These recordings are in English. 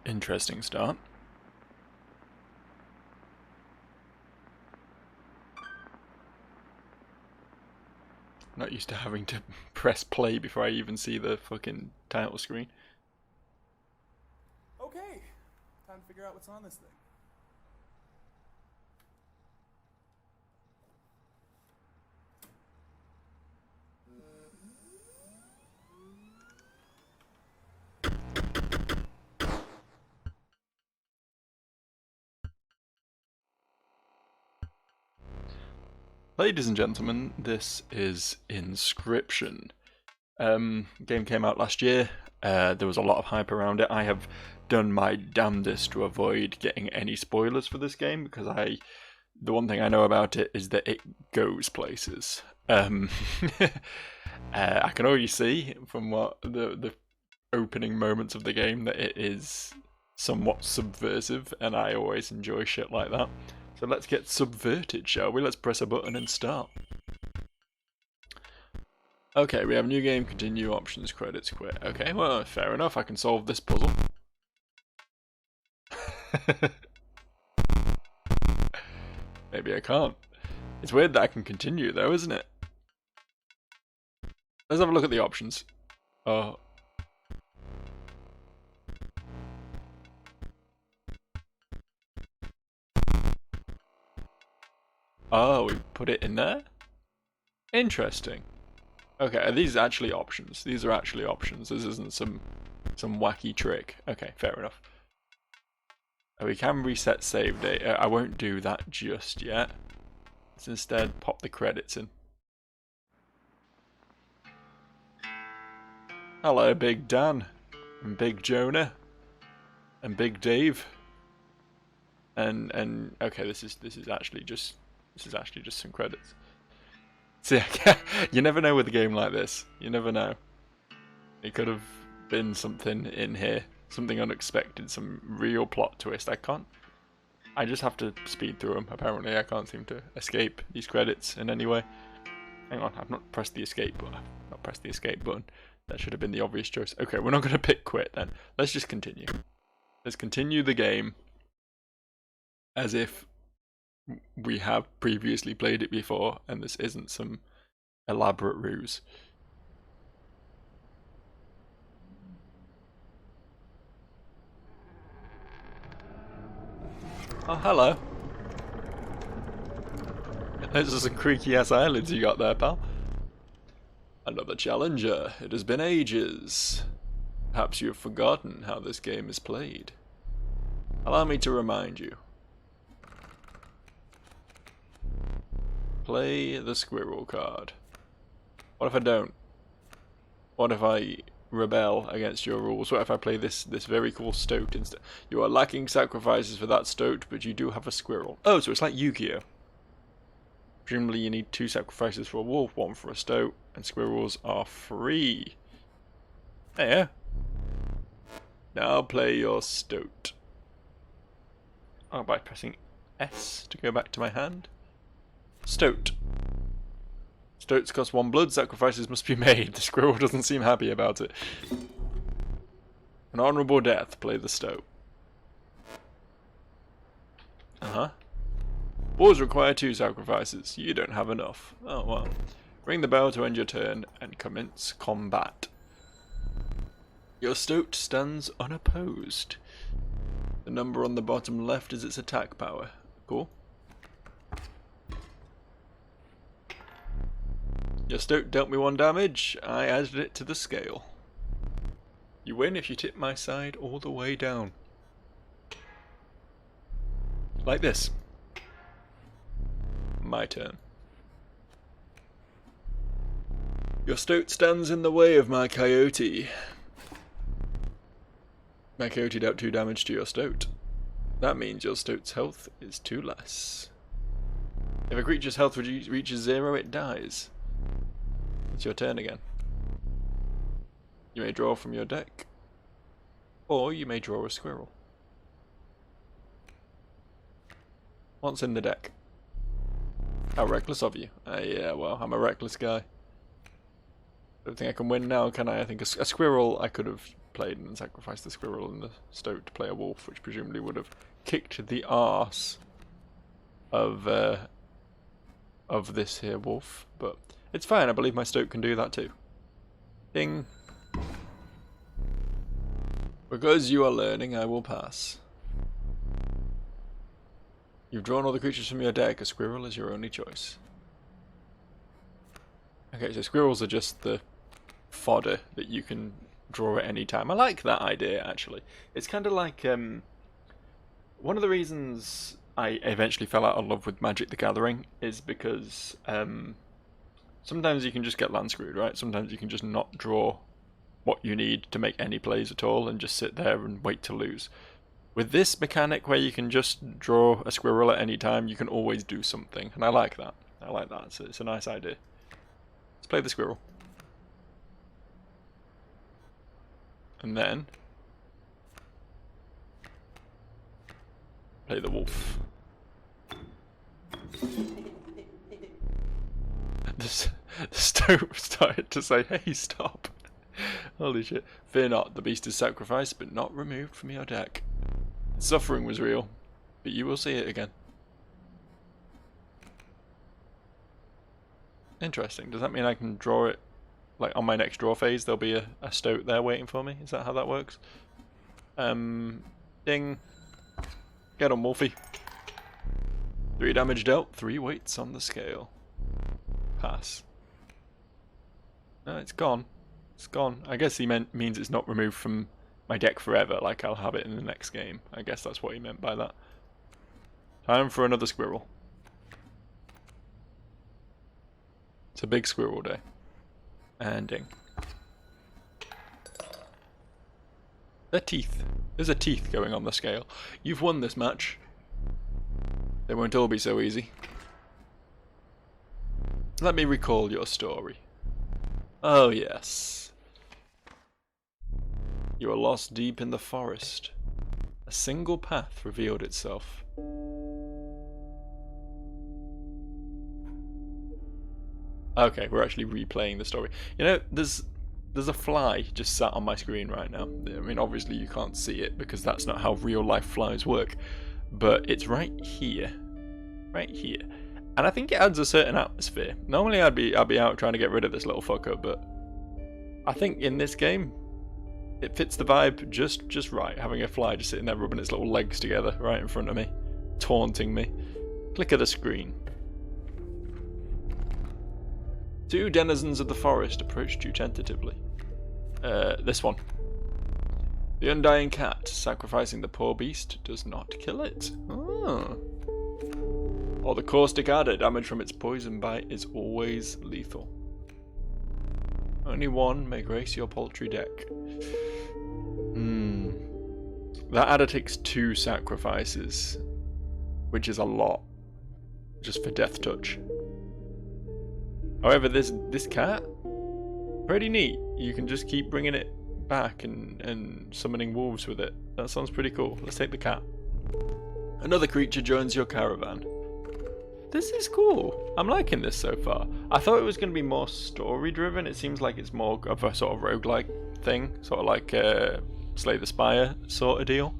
Interesting start. Not used to having to press play before I even see the fucking title screen. Okay, time to figure out what's on this thing. Ladies and gentlemen, this is Inscryption. Game came out last year. There was a lot of hype around it. I have done my damnedest to avoid getting any spoilers for this game because the one thing I know about it is that it goes places. I can already see from what the opening moments of the game that it is somewhat subversive, and I always enjoy shit like that. So let's get subverted, shall we? Let's press a button and start. Okay, we have new game, continue, options, credits, quit. Okay, well, fair enough, I can solve this puzzle. Maybe I can't. It's weird that I can continue though, isn't it? Let's have a look at the options. Oh. Oh, we put it in there? Interesting. Okay, are these actually options? These are actually options. This isn't some wacky trick. Okay, fair enough. We can reset save date. I won't do that just yet. Let's instead pop the credits in. Hello, Big Dan, and Big Jonah, and Big Dave. And okay, this is actually just some credits. See, you never know with a game like this. You never know. It could have been something in here, something unexpected, some real plot twist. I just have to speed through them. Apparently, I can't seem to escape these credits in any way. Hang on, I've not pressed the escape button. Not pressed the escape button. That should have been the obvious choice. Okay, we're not going to pick quit then. Let's just continue. Let's continue the game as if we have previously played it before and this isn't some elaborate ruse. Oh, hello. Those are some creaky ass eyelids you got there, pal. Another challenger. It has been ages. Perhaps you have forgotten how this game is played. Allow me to remind you. Play the squirrel card. What if I don't? What if I rebel against your rules? What if I play this very cool stoat instead? You are lacking sacrifices for that stoat, but you do have a squirrel. Oh, so it's like Yu-Gi-Oh! Presumably you need 2 sacrifices for a wolf, 1 for a stoat, and squirrels are free. There. Now play your stoat. Oh, by pressing S to go back to my hand. Stoat. Stoats cost 1 blood, sacrifices must be made. The squirrel doesn't seem happy about it. An honourable death, play the stoat. Wars require 2 sacrifices. You don't have enough. Oh well. Ring the bell to end your turn and commence combat. Your stoat stands unopposed. The number on the bottom left is its attack power. Cool. Your stoat dealt me 1 damage. I added it to the scale. You win if you tip my side all the way down. Like this. My turn. Your stoat stands in the way of my coyote. My coyote dealt 2 damage to your stoat. That means your stoat's health is 2 less. If a creature's health reaches 0, it dies. It's your turn again. You may draw from your deck. Or you may draw a squirrel. What's in the deck? How reckless of you. Yeah, well, I'm a reckless guy. Don't think I can win now, can I? I think a squirrel I could have played and then sacrificed the squirrel and the stoat to play a wolf, which presumably would have kicked the arse of this here wolf. But it's fine, I believe my stoat can do that too. Ding. Because you are learning, I will pass. You've drawn all the creatures from your deck. A squirrel is your only choice. Okay, so squirrels are just the fodder that you can draw at any time. I like that idea, actually. It's kind of like one of the reasons I eventually fell out of love with Magic the Gathering is because sometimes you can just get land screwed, right? Sometimes you can just not draw what you need to make any plays at all and just sit there and wait to lose. With this mechanic where you can just draw a squirrel at any time, you can always do something, and I like that. I like that. It's a nice idea. Let's play the squirrel. And then play the wolf. The stoat started to say, "Hey, stop." Holy shit. Fear not, the beast is sacrificed, but not removed from your deck. Suffering was real, but you will see it again. Interesting. Does that mean I can draw it, like on my next draw phase, there'll be a stoat there waiting for me? Is that how that works? Ding. Get on, Wolfie. 3 damage dealt, 3 weights on the scale. Pass. No, it's gone. It's gone. I guess he means it's not removed from my deck forever, like I'll have it in the next game. I guess that's what he meant by that. Time for another squirrel. It's a big squirrel day. And ding. They're teeth. There's a teeth going on the scale. You've won this match. They won't all be so easy. Let me recall your story. Oh yes. You are lost deep in the forest. A single path revealed itself. Okay, we're actually replaying the story. You know, there's a fly just sat on my screen right now. I mean, obviously you can't see it because that's not how real life flies work. But it's right here. Right here. And I think it adds a certain atmosphere. Normally I'd be out trying to get rid of this little fucker, but I think in this game it fits the vibe just right, having a fly just sitting there rubbing its little legs together right in front of me, taunting me. Click of the screen. 2 denizens of the forest approached you tentatively. This one. The undying cat, sacrificing the poor beast, does not kill it. Oh. Or the caustic adder, damage from its poison bite is always lethal. Only one may grace your paltry deck. That adder takes 2 sacrifices, which is a lot, just for death touch. However, this cat, pretty neat. You can just keep bringing it back and summoning wolves with it. That sounds pretty cool. Let's take the cat. Another creature joins your caravan. This is cool. I'm liking this so far. I thought it was going to be more story driven. It seems like it's more of a sort of roguelike thing, sort of like Slay the Spire sort of deal.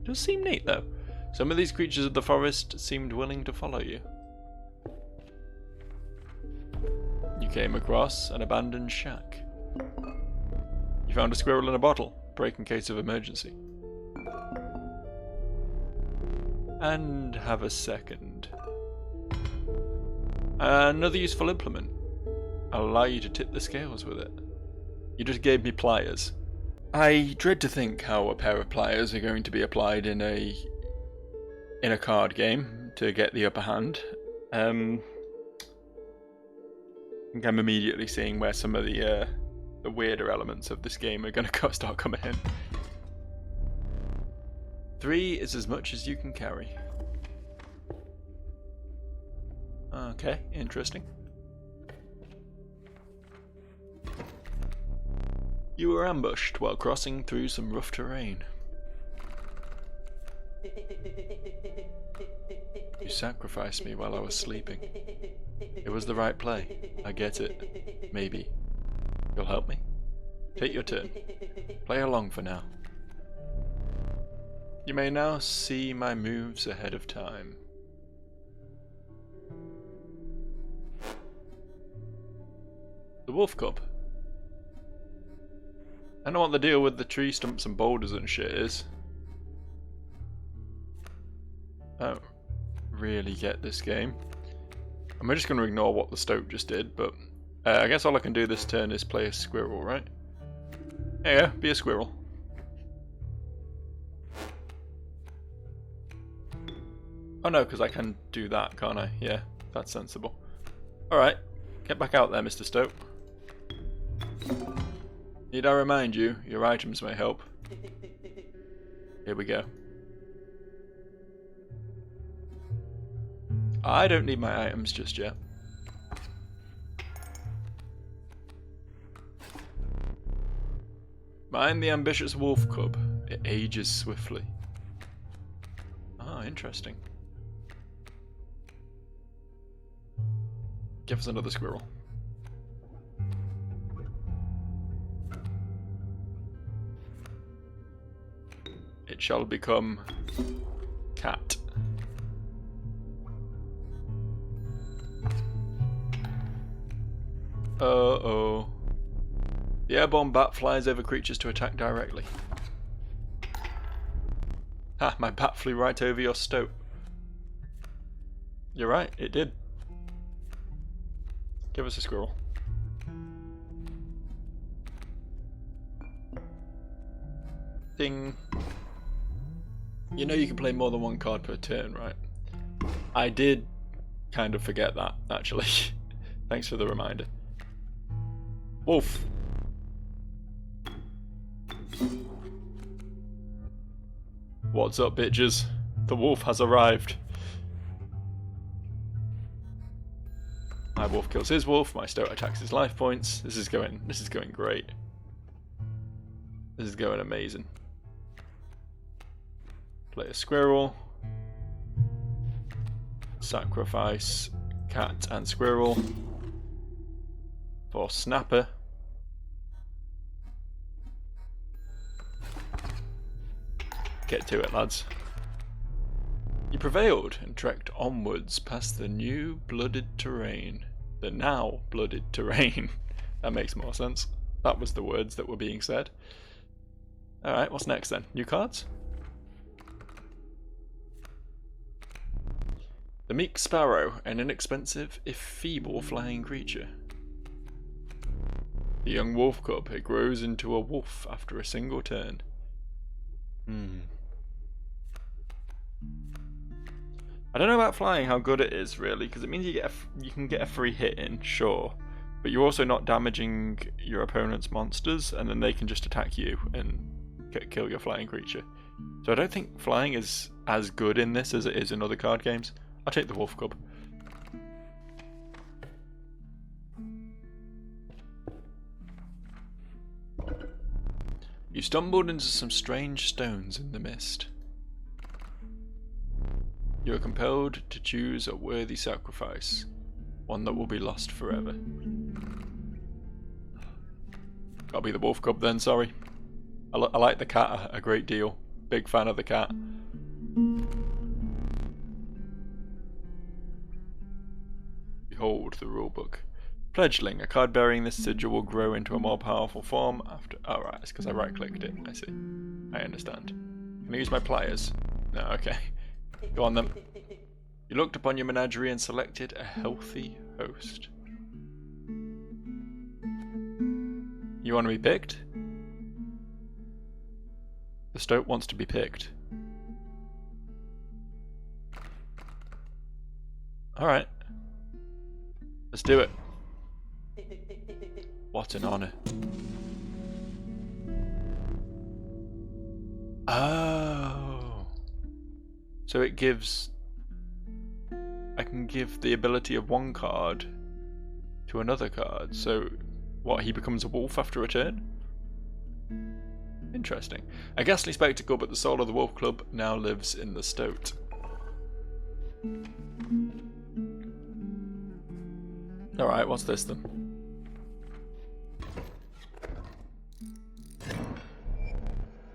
It does seem neat though. Some of these creatures of the forest seemed willing to follow you. You came across an abandoned shack. You found a squirrel in a bottle, break in case of emergency. And have a second. Another useful implement. I'll allow you to tip the scales with it. You just gave me pliers. I dread to think how a pair of pliers are going to be applied in a card game to get the upper hand. I think I'm immediately seeing where some of the weirder elements of this game are going to start coming in. 3 is as much as you can carry. Okay, interesting. You were ambushed while crossing through some rough terrain. You sacrificed me while I was sleeping. It was the right play. I get it. Maybe. You'll help me? Take your turn. Play along for now. You may now see my moves ahead of time. The wolf cub. I don't know what the deal with the tree stumps and boulders and shit is. I don't really get this game. I'm just going to ignore what the stoat just did, but I guess all I can do this turn is play a squirrel, right? Yeah, be a squirrel. Oh no, because I can do that, can't I? Yeah, that's sensible. Alright, get back out there, Mr. Stoat. Need I remind you, your items may help. Here we go. I don't need my items just yet. Mind the ambitious wolf cub. It ages swiftly. Ah, interesting. Give us another squirrel. It shall become cat. Uh-oh. The airborne bat flies over creatures to attack directly. Ha, my bat flew right over your stoat. You're right, it did. Give us a squirrel. Ding. You know you can play more than one card per turn, right? I did kind of forget that, actually. Thanks for the reminder. Wolf. What's up, bitches? The wolf has arrived. My wolf kills his wolf, my stoat attacks his life points. This is going great. This is going amazing. Play a squirrel. Sacrifice cat and squirrel for snapper. Get to it, lads. You prevailed and trekked onwards past the new blooded terrain. The now blooded terrain. That makes more sense. That was the words that were being said. Alright, what's next then? New cards? The meek sparrow, an inexpensive, if feeble, flying creature. The young wolf cub, it grows into a wolf after a single turn. I don't know about flying, how good it is really, because it means you can get a free hit in, sure, but you're also not damaging your opponent's monsters, and then they can just attack you and kill your flying creature. So I don't think flying is as good in this as it is in other card games. I'll take the wolf cub. You stumbled into some strange stones in the mist. You are compelled to choose a worthy sacrifice, one that will be lost forever. Gotta be the wolf cub then, sorry. I like the cat a great deal. Big fan of the cat. Behold the rulebook. Pledgeling, a card bearing this sigil will grow into a more powerful form after... Oh right, it's because I right-clicked it. I see. I understand. Can I use my pliers? No, okay. Go on then. You looked upon your menagerie and selected a healthy host. You want to be picked? The stoat wants to be picked. Alright. Let's do it. What an honor. Oh. So it gives... I can give the ability of one card to another card. So, what, he becomes a wolf after a turn? Interesting. A ghastly spectacle, but the soul of the wolf club now lives in the stoat. Alright, what's this then?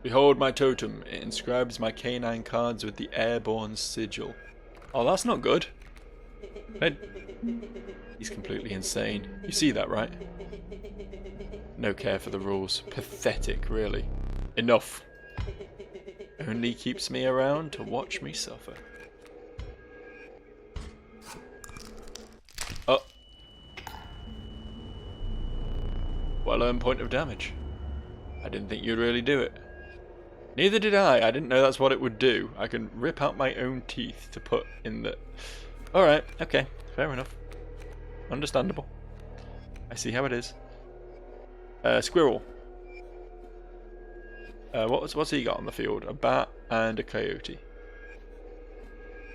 Behold my totem. It inscribes my canine cards with the airborne sigil. Oh, that's not good. He's completely insane. You see that, right? No care for the rules. Pathetic, really. Enough. Only keeps me around to watch me suffer. Oh. Well-earned point of damage. I didn't think you'd really do it. Neither did I. I didn't know that's what it would do. I can rip out my own teeth to put in the... Alright, okay. Fair enough. Understandable. I see how it is. Squirrel. What's he got on the field? A bat and a coyote.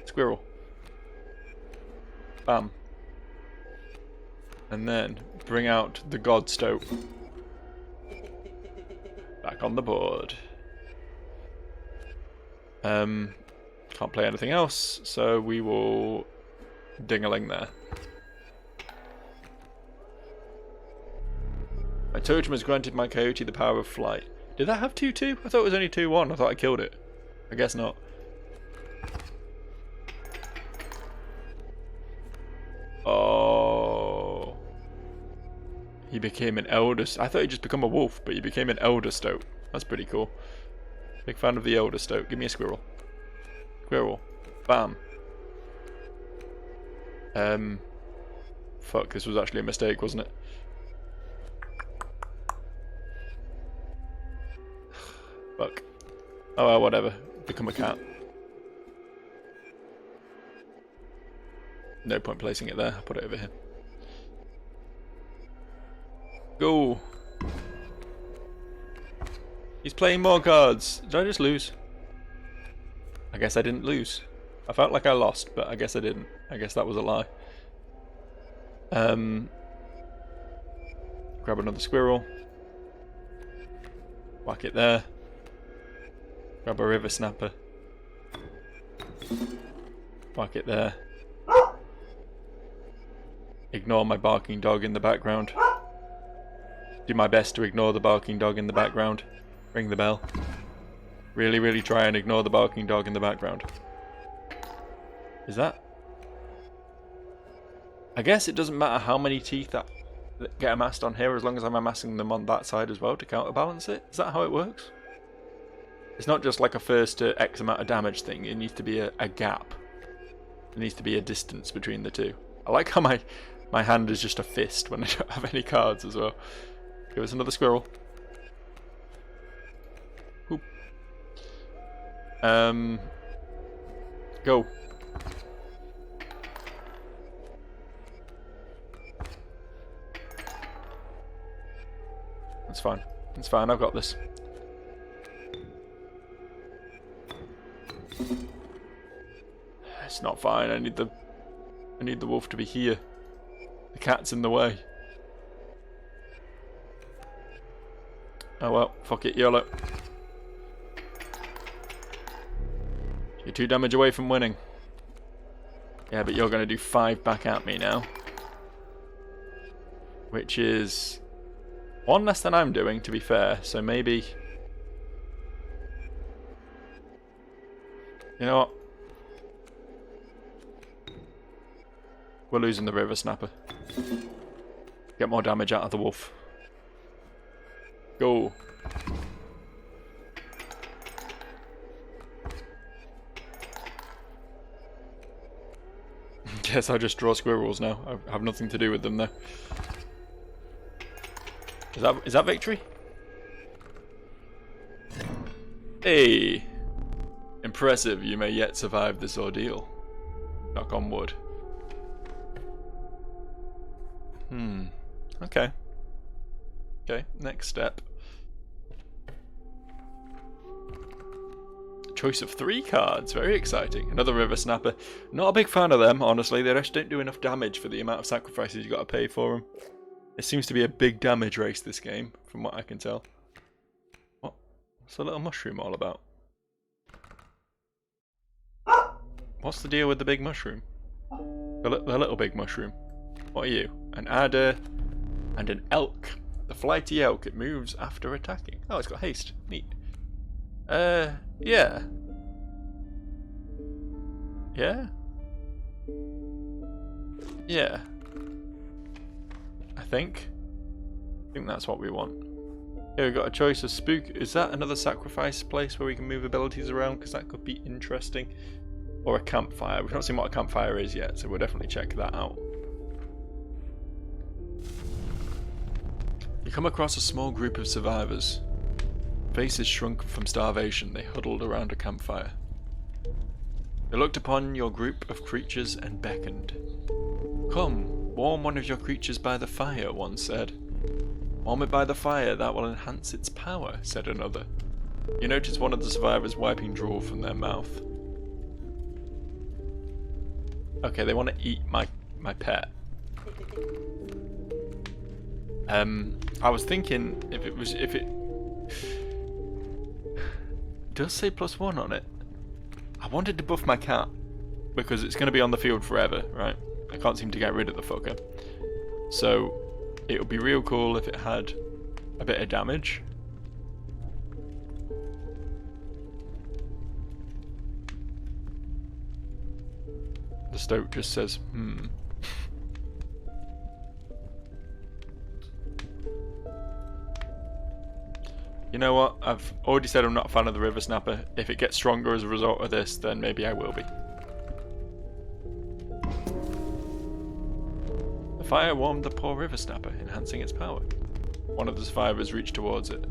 Squirrel. Bam. And then bring out the god stoat. Back on the board. Can't play anything else, so we will ding-a-ling there. My totem has granted my coyote the power of flight. Did that have 2-2? I thought it was only 2-1. I thought I killed it. I guess not. Oh. He became an elder. I thought he'd just become a wolf, but he became an elder stoat. That's pretty cool. Big fan of the elder stoat. Give me a squirrel. Squirrel. Bam. Fuck, this was actually a mistake, wasn't it? Fuck. Oh well, whatever. Become a cat. No point placing it there. I'll put it over here. Go! He's playing more cards. Did I just lose? I guess I didn't lose. I felt like I lost, but I guess I didn't. I guess that was a lie. Grab another squirrel. Whack it there. Grab a river snapper. Whack it there. Ignore my barking dog in the background. Do my best to ignore the barking dog in the background. Ring the bell. Really, really try and ignore the barking dog in the background. Is that? I guess it doesn't matter how many teeth that get amassed on here as long as I'm amassing them on that side as well to counterbalance it. Is that how it works? It's not just like a first to X amount of damage thing. It needs to be a gap. There needs to be a distance between the two. I like how my hand is just a fist when I don't have any cards as well. Give us another squirrel. Whoop. Go. That's fine. It's fine. I've got this. It's not fine. I need the wolf to be here. The cat's in the way. Oh well, fuck it, YOLO. You're 2 damage away from winning. Yeah, but you're going to do 5 back at me now. Which is 1 less than I'm doing, to be fair, so maybe... You know what? We're losing the river snapper. Get more damage out of the wolf. Go. Guess I just draw squirrels now. I have nothing to do with them though. Is that victory? Hey! Impressive, you may yet survive this ordeal. Knock on wood. Okay. Okay, next step. Choice of 3 cards, very exciting. Another river snapper. Not a big fan of them, honestly. They just don't do enough damage for the amount of sacrifices you got to pay for them. It seems to be a big damage race this game, from what I can tell. What's the little mushroom all about? What's the deal with the big mushroom? The little big mushroom. What are you? An adder and an elk. The flighty elk. It moves after attacking. Oh, it's got haste. Neat. Yeah. Yeah? Yeah. I think that's what we want. Here we've got a choice of spook. Is that another sacrifice place where we can move abilities around? Because that could be interesting. Or a campfire. We've not seen what a campfire is yet, so we'll definitely check that out. You come across a small group of survivors. Faces shrunken from starvation, they huddled around a campfire. They looked upon your group of creatures and beckoned. Come, warm one of your creatures by the fire, one said. Warm it by the fire, that will enhance its power, said another. You notice one of the survivors wiping drool from their mouth. Okay, they want to eat my pet. I was thinking if it does say +1 on it. I wanted to buff my cat because it's going to be on the field forever, right? I can't seem to get rid of the fucker. So it would be real cool if it had a bit of damage. The stoat just says, You know what? I've already said I'm not a fan of the river snapper. If it gets stronger as a result of this, then maybe I will be. The fire warmed the poor river snapper, enhancing its power. One of the survivors reached towards it.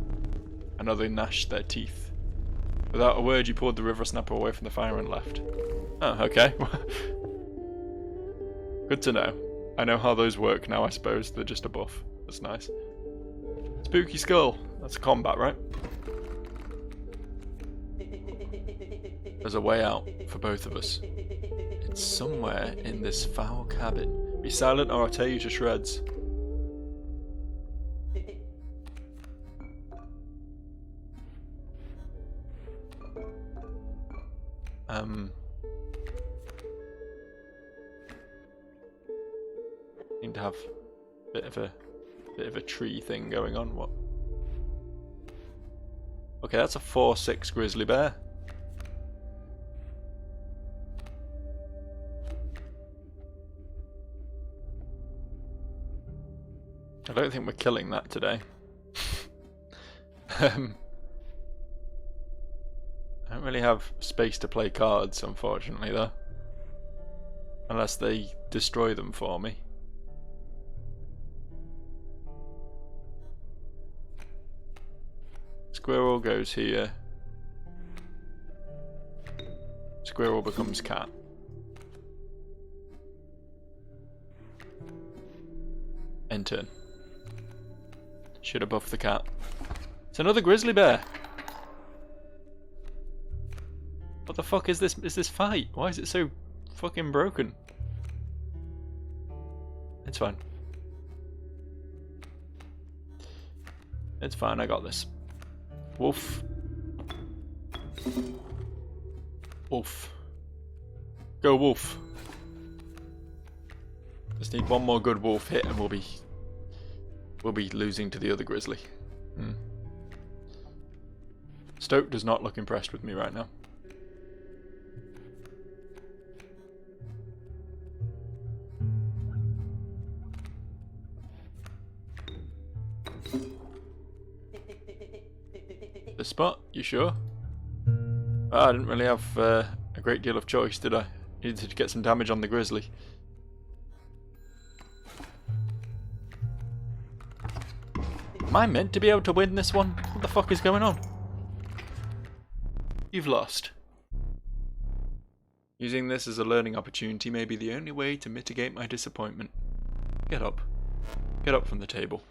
Another gnashed their teeth. Without a word, you pulled the river snapper away from the fire and left. Oh, okay. Good to know. I know how those work now, I suppose. They're just a buff. That's nice. Spooky skull. That's combat, right? There's a way out for both of us. It's somewhere in this foul cabin. Be silent or I'll tear you to shreds. Seem to have a bit of a tree thing going on. What? Okay, that's a 4/6 grizzly bear. I don't think we're killing that today. I don't really have space to play cards, unfortunately, though. Unless they destroy them for me. Squirrel goes here. Squirrel becomes cat. End turn. Should have buffed the cat. It's another grizzly bear. What the fuck is this? Is this fight? Why is it so fucking broken? It's fine. It's fine, I got this. Wolf. Wolf. Go wolf. Just need one more good wolf hit and we'll be losing to the other grizzly. Stoat does not look impressed with me right now. The spot? You sure? I didn't really have a great deal of choice, did I? Needed to get some damage on the grizzly. Am I meant to be able to win this one? What the fuck is going on? You've lost. Using this as a learning opportunity may be the only way to mitigate my disappointment. Get up. Get up from the table.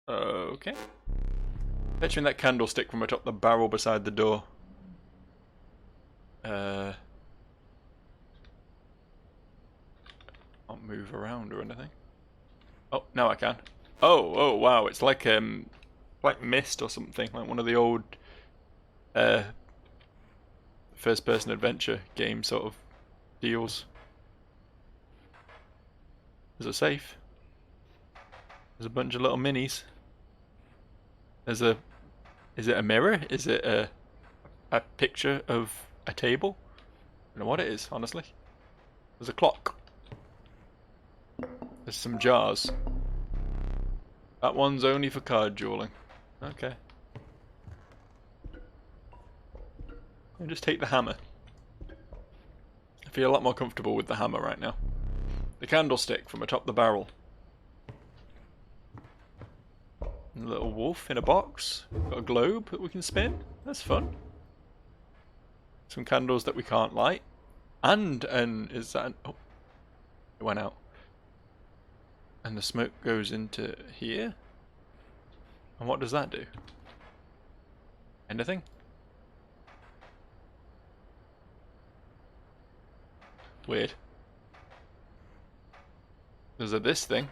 Okay. Fetching that candlestick from atop the barrel beside the door. Can't move around or anything. Oh, now I can. Oh, wow! It's like Myst or something, like one of the old first-person adventure game sort of deals. There's a safe. There's a bunch of little minis. There's a Is it a mirror? Is it a picture of a table? I don't know what it is, honestly. There's a clock. There's some jars. That one's only for card dueling. Okay. And just take the hammer. I feel a lot more comfortable with the hammer right now. The candlestick from atop the barrel. And a little wolf in a box. Got a globe that we can spin. That's fun. Some candles that we can't light. And is that oh, it went out. And the smoke goes into here. And what does that do? Anything? Weird. There's this thing.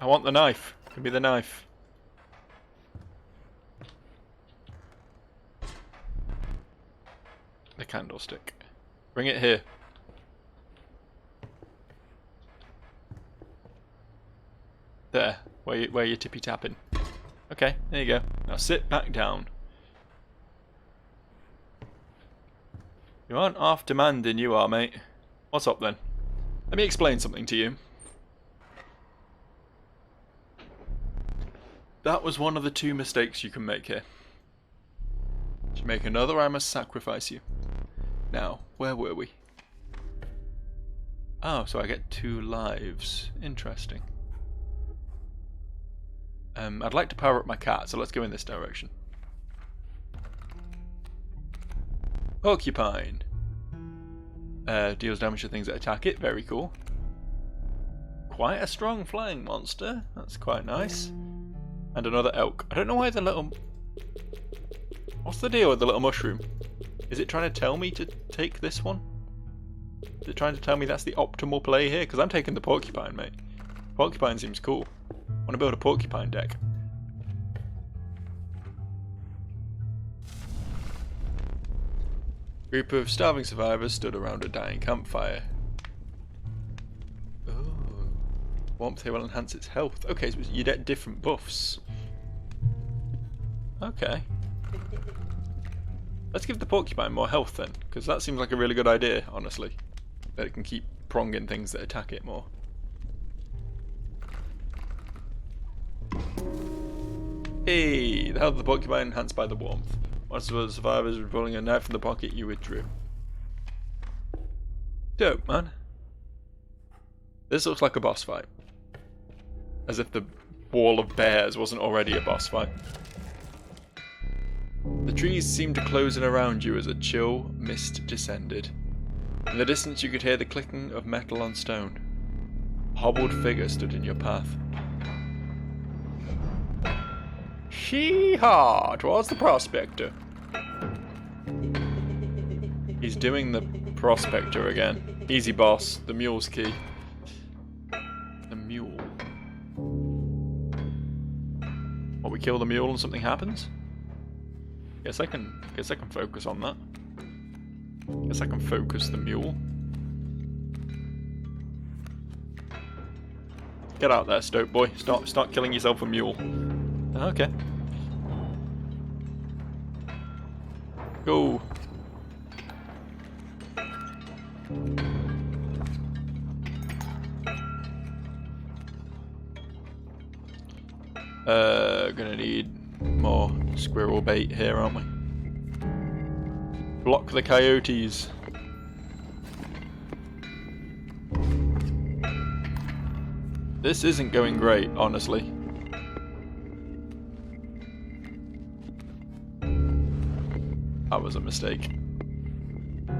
I want the knife. Give me the knife. The candlestick. Bring it here. There. Where you tippy tapping. Okay, there you go. Now sit back down. You aren't half demanding, you are, mate. What's up then? Let me explain something to you. That was one of the two mistakes you can make here. To make another, I must sacrifice you. Now, where were we? Oh, so I get 2 lives. Interesting. I'd like to power up my cat, so let's go in this direction. Porcupine. Deals damage to things that attack it. Very cool. Quite a strong flying monster. That's quite nice. And another elk. I don't know why the little... What's the deal with the little mushroom? Is it trying to tell me to take this one? Is it trying to tell me that's the optimal play here? Because I'm taking the porcupine, mate. Porcupine seems cool. I want to build a porcupine deck. Group of starving survivors stood around a dying campfire. Oh. Warmth here will enhance its health. Okay, so you get different buffs. Okay. Let's give the porcupine more health then, because that seems like a really good idea, honestly. That it can keep pronging things that attack it more. Hey! The health of the porcupine enhanced by the warmth. Once the survivors were pulling a knife from the pocket, you withdrew. Dope, man. This looks like a boss fight. As if the wall of bears wasn't already a boss fight. The trees seemed to close in around you as a chill mist descended. In the distance you could hear the clicking of metal on stone. A hobbled figure stood in your path. Hee-haw! Towards the prospector. He's doing the prospector again. Easy boss. The mule's key. The mule. What, we kill the mule and something happens? Guess I can focus on that. Guess I can focus the mule. Get out there, stoat boy. Start killing yourself a mule. Okay. Go. Gonna need more squirrel bait here, aren't we? Block the coyotes. This isn't going great, honestly. That was a mistake. I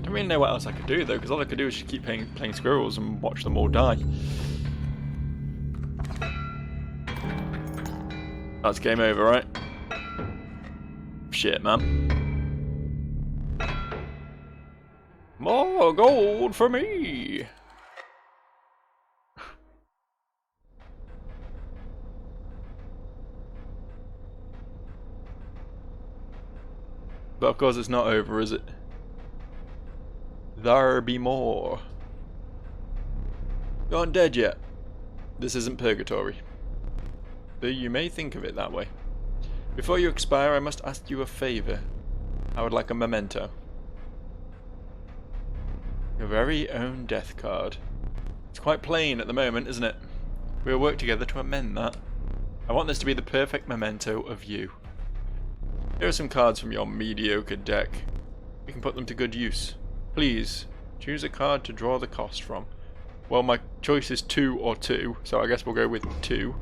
don't really know what else I could do though, because all I could do is just keep playing squirrels and watch them all die. That's game over, right? Shit, man. More gold for me! But of course it's not over, is it? There be more. You aren't dead yet. This isn't purgatory. Though you may think of it that way. Before you expire, I must ask you a favour. I would like a memento. Your very own death card. It's quite plain at the moment, isn't it? We'll work together to amend that. I want this to be the perfect memento of you. Here are some cards from your mediocre deck. We can put them to good use. Please, choose a card to draw the cost from. Well, my choice is 2 or 2, so I guess we'll go with 2.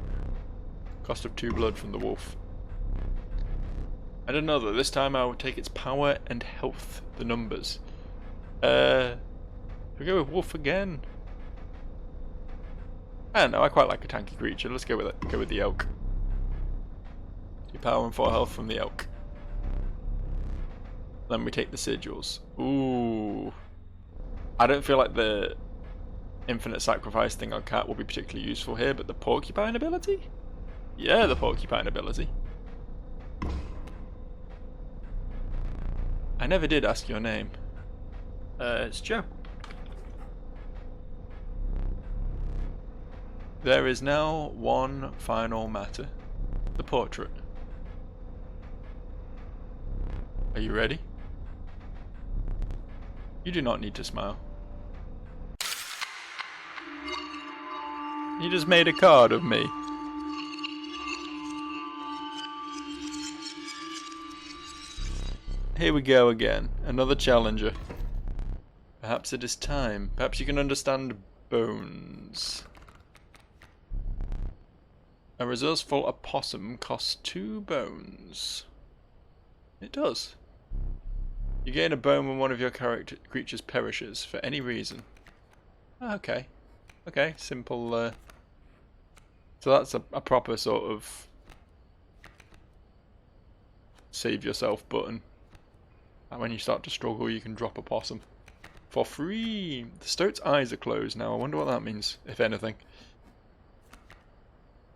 Cost of 2 blood from the wolf. And another. This time I will take its power and health, the numbers. We go with wolf again. I don't know, I quite like a tanky creature. Let's go with it. Go with the elk. 2 power and 4 health from the elk. Then we take the sigils. Ooh. I don't feel like the infinite sacrifice thing on cat will be particularly useful here, but the porcupine ability? Yeah, the porcupine ability. I never did ask your name. It's Joe. There is now one final matter. The portrait. Are you ready? You do not need to smile. You just made a card of me. Here we go again. Another challenger. Perhaps it is time. Perhaps you can understand bones. A resourceful opossum costs 2 bones. It does. You gain a bone when one of your creatures perishes for any reason. Okay. Okay, simple. So that's a proper sort of save yourself button. And when you start to struggle, you can drop a possum. For free! The stoat's eyes are closed now. I wonder what that means, if anything.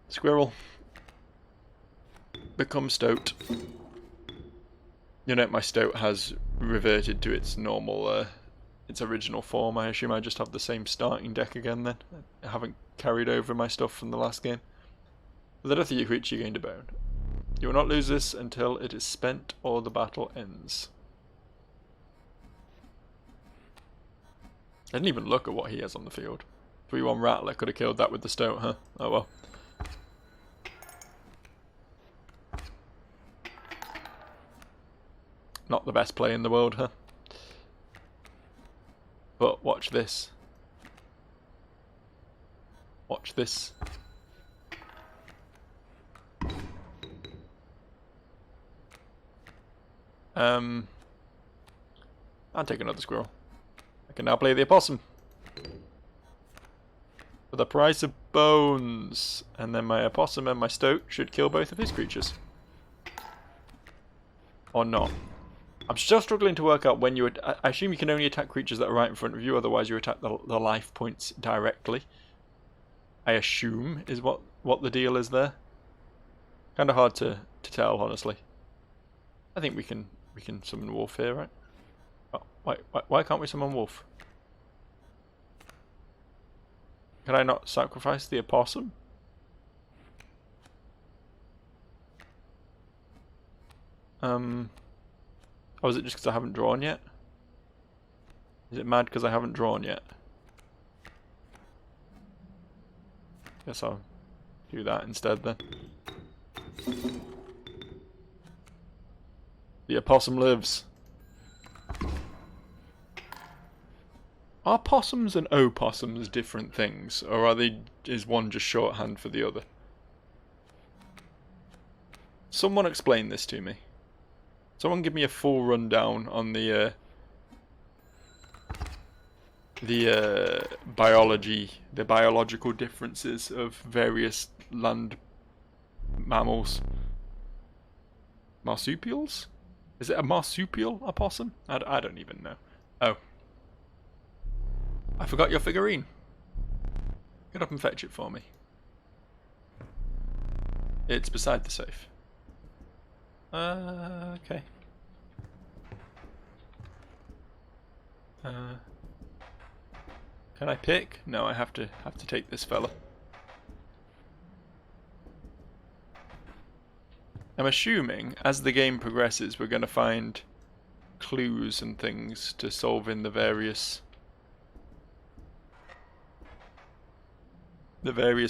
Squirrel. Become stoat. You know, my stoat has reverted to its normal, its original form. I assume I just have the same starting deck again then. I haven't carried over my stuff from the last game. With the death of your creature, you gained a bone. You will not lose this until it is spent or the battle ends. I didn't even look at what he has on the field. 3-1 Rattler could have killed that with the stoat, huh? Oh well. Not the best play in the world, huh? But watch this. Watch this. I'll take another squirrel. I can now play the opossum. For the price of bones. And then my opossum and my stoat should kill both of his creatures. Or not. I'm still struggling to work out when you... I assume you can only attack creatures that are right in front of you, otherwise you attack the life points directly. I assume is what the deal is there. Kind of hard to tell, honestly. I think we can summon wolf here, right? Oh, why can't we summon wolf? Can I not sacrifice the opossum? Or is it just because I haven't drawn yet? Is it mad because I haven't drawn yet? Guess I'll do that instead then. The opossum lives. Are possums and opossums different things, or is one just shorthand for the other? Someone explain this to me. Someone give me a full rundown on the biological differences of various land mammals. Marsupials? Is it a marsupial opossum? I don't even know. Oh. I forgot your figurine. Get up and fetch it for me. It's beside the safe. Okay. Can I pick? No, I have to take this fella. I'm assuming as the game progresses we're going to find clues and things to solve in the various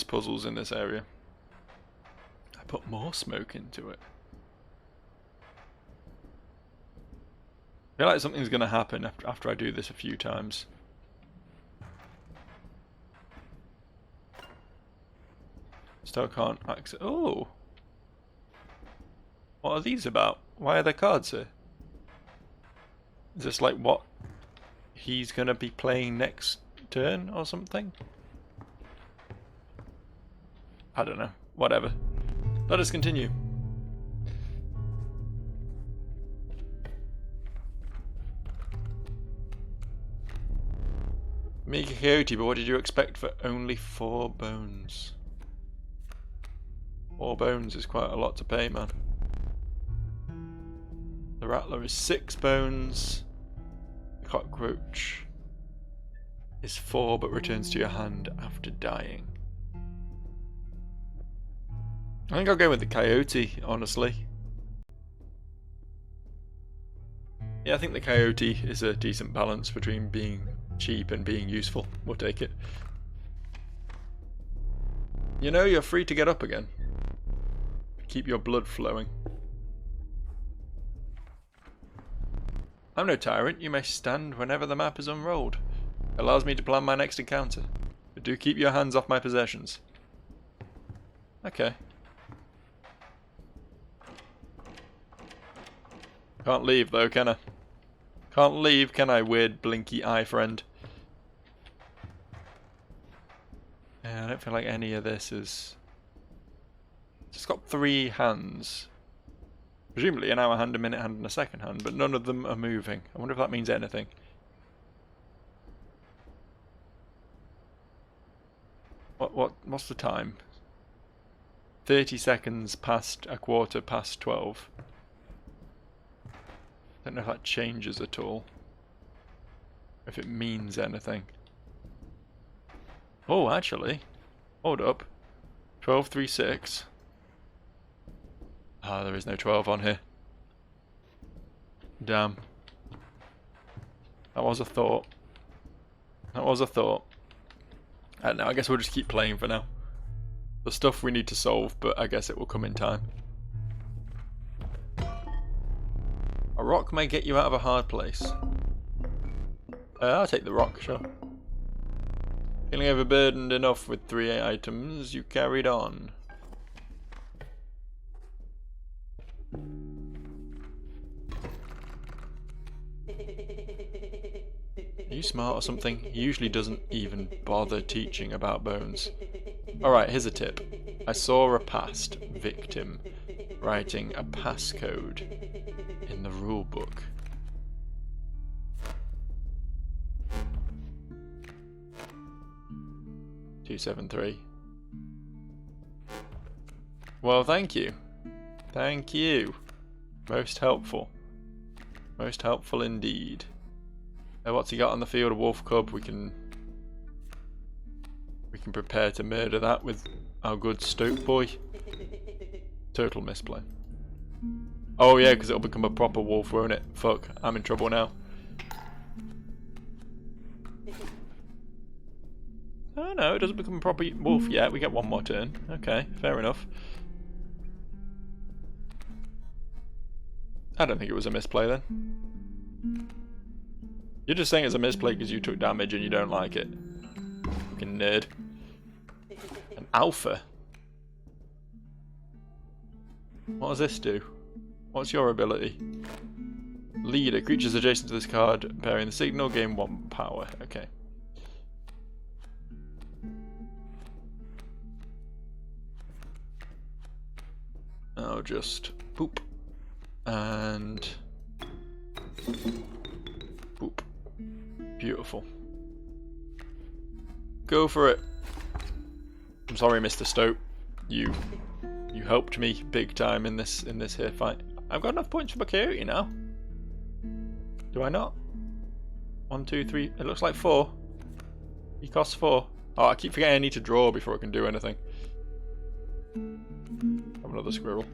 puzzles in this area. I put more smoke into it. I feel like something's going to happen after I do this a few times. Still can't access. Oh! What are these about? Why are there cards here? Is this like what he's going to be playing next turn or something? I don't know. Whatever. Let us continue. Mika Coyote, but what did you expect for only 4 bones? 4 bones is quite a lot to pay, man. The Rattler is 6 bones. The Cockroach is 4 but returns to your hand after dying. I think I'll go with the Coyote, honestly. Yeah, I think the Coyote is a decent balance between being cheap and being useful. We'll take it. You know, you're free to get up again. Keep your blood flowing. I'm no tyrant. You may stand whenever the map is unrolled. It allows me to plan my next encounter. But do keep your hands off my possessions. Okay. Can't leave though, can I? Can't leave, can I, weird blinky eye friend? Yeah, I don't feel like any of this is... It's got 3 hands. Presumably an hour hand, a minute hand, and a second hand, but none of them are moving. I wonder if that means anything. What's the time? 30 seconds past a quarter past 12. Don't know if that changes at all. If it means anything. Oh, actually. Hold up. 12:36. Ah, there is no 12 on here. Damn. That was a thought. That was a thought. I don't know, I guess we'll just keep playing for now. The stuff we need to solve, but I guess it will come in time. A rock may get you out of a hard place. I'll take the rock, sure. Feeling overburdened enough with 3 items, you carried on. Are you smart or something? He usually doesn't even bother teaching about bones. Alright, here's a tip. I saw a past victim writing a passcode in the rulebook. $273. Well, thank you. Thank you. Most helpful. Most helpful indeed. What's he got on the field? A wolf cub. We can prepare to murder that with our good stoat boy. Total misplay. Oh yeah, because it'll become a proper wolf, won't it? Fuck, I'm in trouble now. Oh no, it doesn't become a proper wolf yet. We get 1 more turn. Okay, fair enough. I don't think it was a misplay then. You're just saying it's a misplay because you took damage and you don't like it. Fucking nerd. An alpha? What does this do? What's your ability? Leader. Creatures adjacent to this card bearing the signal gain 1 power. Okay. I'll just boop. And boop. Beautiful. Go for it. I'm sorry, Mr. Stoat. You helped me big time in this here fight. I've got enough points for my coyote now. Do I not? 1, 2, 3. It looks like 4. He costs 4. Oh, I keep forgetting I need to draw before I can do anything. Have another squirrel.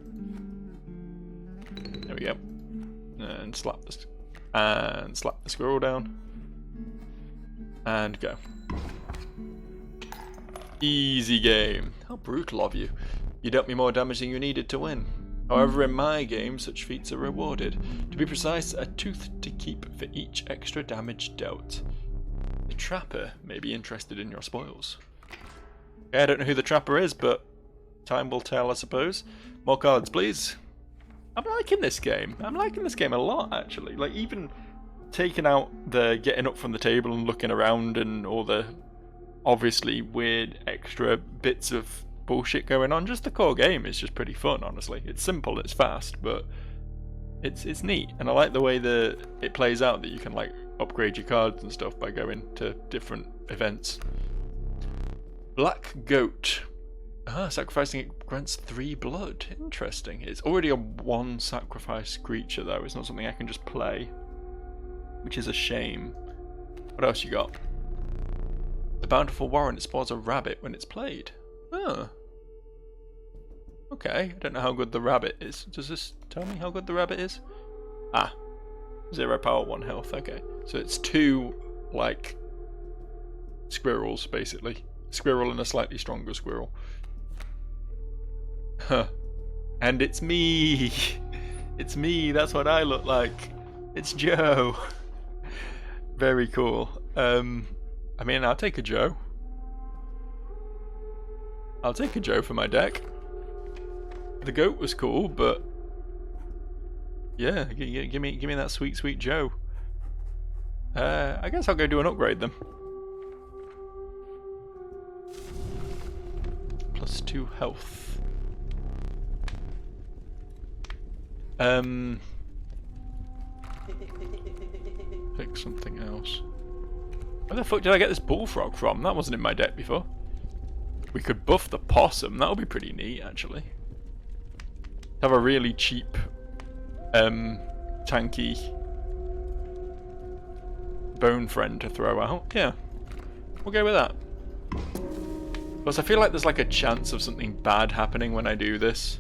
go. And slap the squirrel down. And go. Easy game. How brutal of you. You dealt me more damage than you needed to win. However, in my game, such feats are rewarded. To be precise, a tooth to keep for each extra damage dealt. The trapper may be interested in your spoils. Okay, I don't know who the trapper is, but time will tell, I suppose. More cards, please. I'm liking this game. I'm liking this game a lot, actually. Like, even taking out the getting up from the table and looking around and all the obviously weird extra bits of bullshit going on, just the core game is just pretty fun, honestly. It's simple, it's fast, but it's neat, and I like the way it plays out, that you can like upgrade your cards and stuff by going to different events. Black Goat. Sacrificing it grants 3 blood. Interesting. It's already a 1 sacrifice creature though, it's not something I can just play, which is a shame. What else you got? The Bountiful Warren, it spawns a rabbit when it's played. Oh. Okay, I don't know how good the rabbit is. Does this tell me how good the rabbit is? 0 power, 1 health, okay. So it's 2, like, squirrels, basically. Squirrel and a slightly stronger squirrel. Huh. And it's me! It's me, that's what I look like. It's Joe. Very cool. I mean, I'll take a Joe. I'll take a Joe for my deck. The goat was cool, but yeah, give me that sweet Joe. I guess I'll go do an upgrade then. Plus 2 health. Pick something else. Where the fuck did I get this bullfrog from? That wasn't in my deck before. We could buff the possum. That would be pretty neat, actually. Have a really cheap, tanky bone friend to throw out. Yeah, we'll go with that. Plus, I feel like there's like a chance of something bad happening when I do this.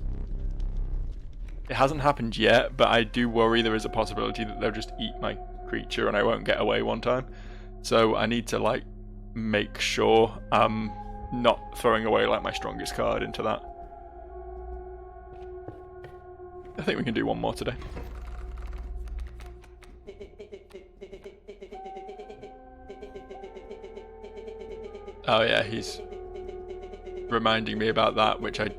It hasn't happened yet, but I do worry there is a possibility that they'll just eat my creature and I won't get away one time. So I need to like make sure I'm not throwing away like my strongest card into that. I think we can do one more today. Oh yeah, he's reminding me about that, which I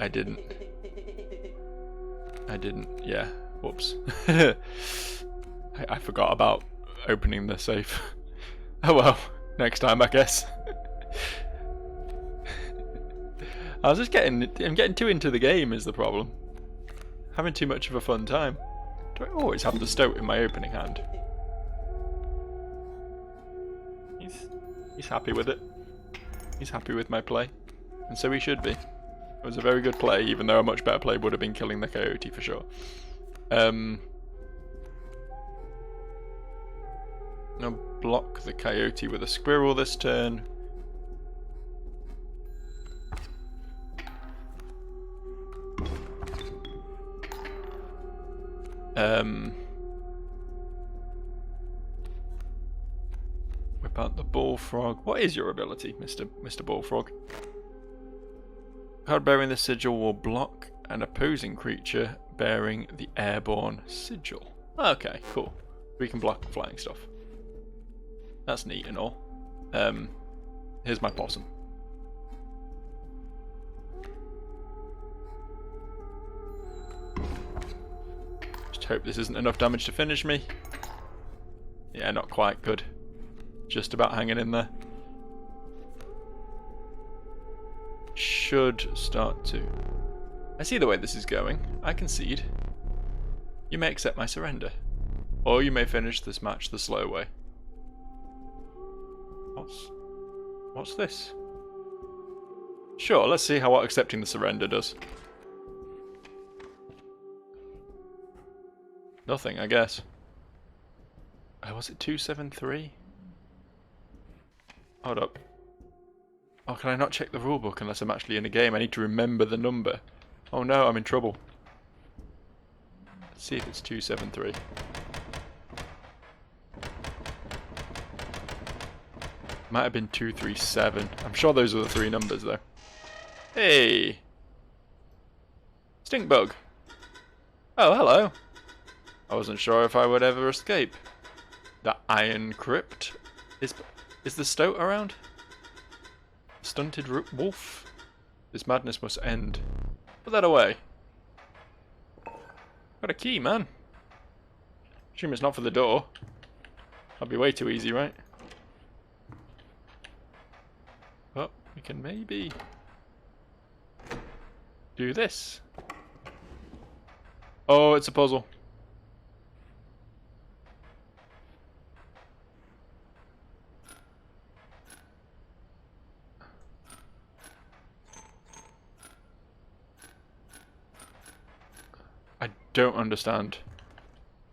didn't. Yeah, whoops. I forgot about opening the safe. Oh well, next time I guess. I'm getting too into the game is the problem. Having too much of a fun time. Do I always have the stoat in my opening hand? He's happy with it. He's happy with my play. And so he should be. It was a very good play, even though a much better play would have been killing the coyote for sure. I'll block the coyote with a squirrel this turn. Whip out the bullfrog. What is your ability, Mr. Bullfrog? Card bearing the sigil will block an opposing creature bearing the airborne sigil. Okay, cool. We can block flying stuff. That's neat and all. Here's my possum. Just hope this isn't enough damage to finish me. Yeah, not quite good. Just about hanging in there. Should start to. I see the way this is going. I concede. You may accept my surrender. Or you may finish this match the slow way. What's this? Sure, let's see what accepting the surrender does. Nothing, I guess. Oh, was it 273? Hold up. Oh, can I not check the rulebook unless I'm actually in a game? I need to remember the number. Oh no, I'm in trouble. see if it's 273. Might have been 237. I'm sure those are the 3 numbers though. Hey! Stink bug. Oh, hello. I wasn't sure if I would ever escape. The Iron Crypt. Is the stoat around? Stunted wolf? This madness must end. Put that away. Got a key, man. Assume it's not for the door. That'd be way too easy, right? Oh, we can maybe do this. Oh, it's a puzzle. I don't understand.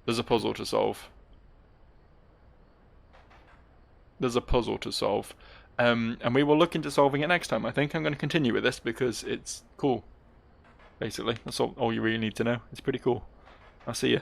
There's a puzzle to solve. There's a puzzle to solve. And we will look into solving it next time. I think I'm going to continue with this because it's cool. Basically, that's all you really need to know. It's pretty cool. I'll see you.